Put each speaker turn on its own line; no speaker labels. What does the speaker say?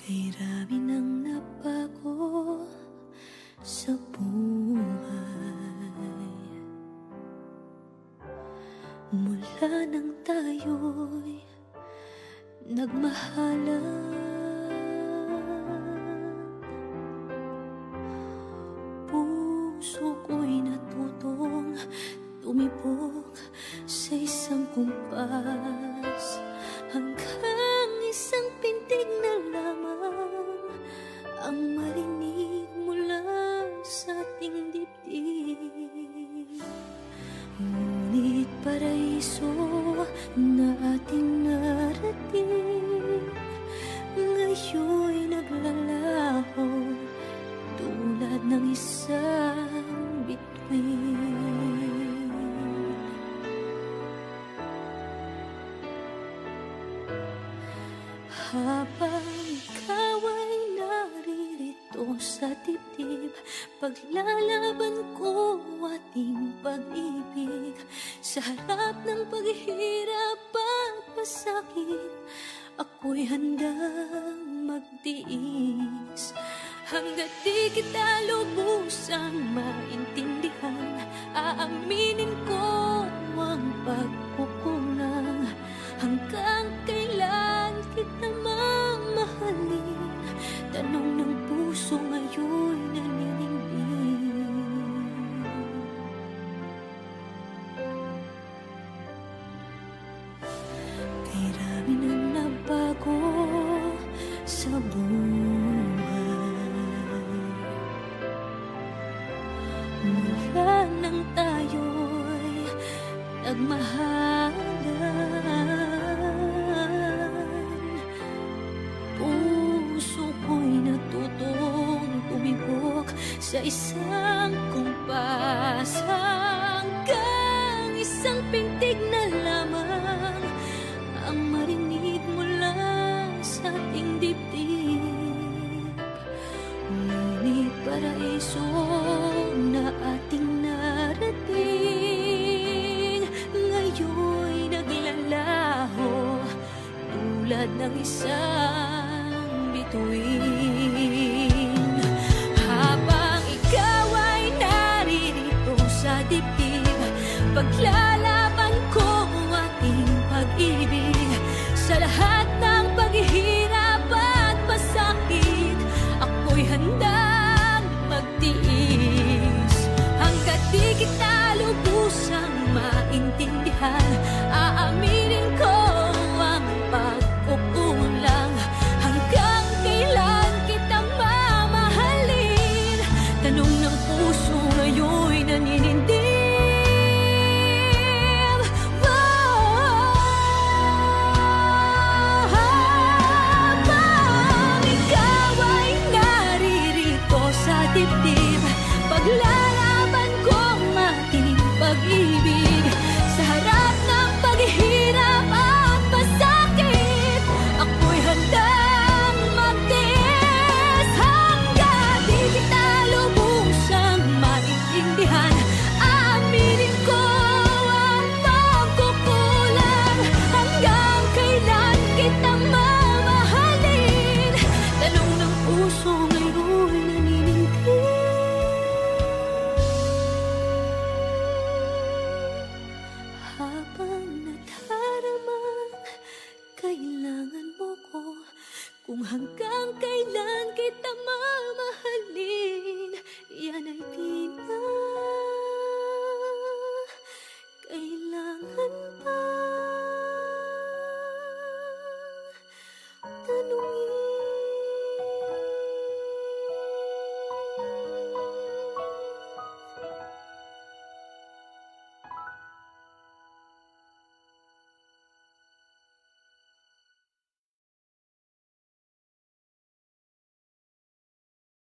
Kay rami nang nabago sa buhay, mula nang tayo'y nagmahalan. Puso ko'y natutong tumibok sa isang kumpas, hanggang isang pintig na lamang ang marinig mula sa ating dibdib. Ngunit paraiso na ating narating, ngayon'y naglalaho tulad ng isang bituin. Habang ikaw ay naririto sa dibdib, paglalaban ko ating pag-ibig. Sa harap ng paghihirap at pasakit, ako'y handang magtiis. Hanggat di kita lubusang maintindihan, aaminin ko ang pagkukulang. Hanggang kailan kita mamahalin? Tanong ng puso ngayon naninindig. Kay rami nang nabago sa buhay, mula nang tayo'y nagmahalan. Puso ko'y natutong tumibok sa isang kumpas, hanggang isang pintig na lamang ang marinig mula sa ating dibdib. Ngunit paraiso na ating narating, ngayon'y naglalaho tulad ng isang bituin. Habang ikaw ay naririto sa dibdib, paglalaban ko ating pag-ibig. Sa lahat ng paghihirap at pasakit, ako'y handang magtiis. Hanggat di kita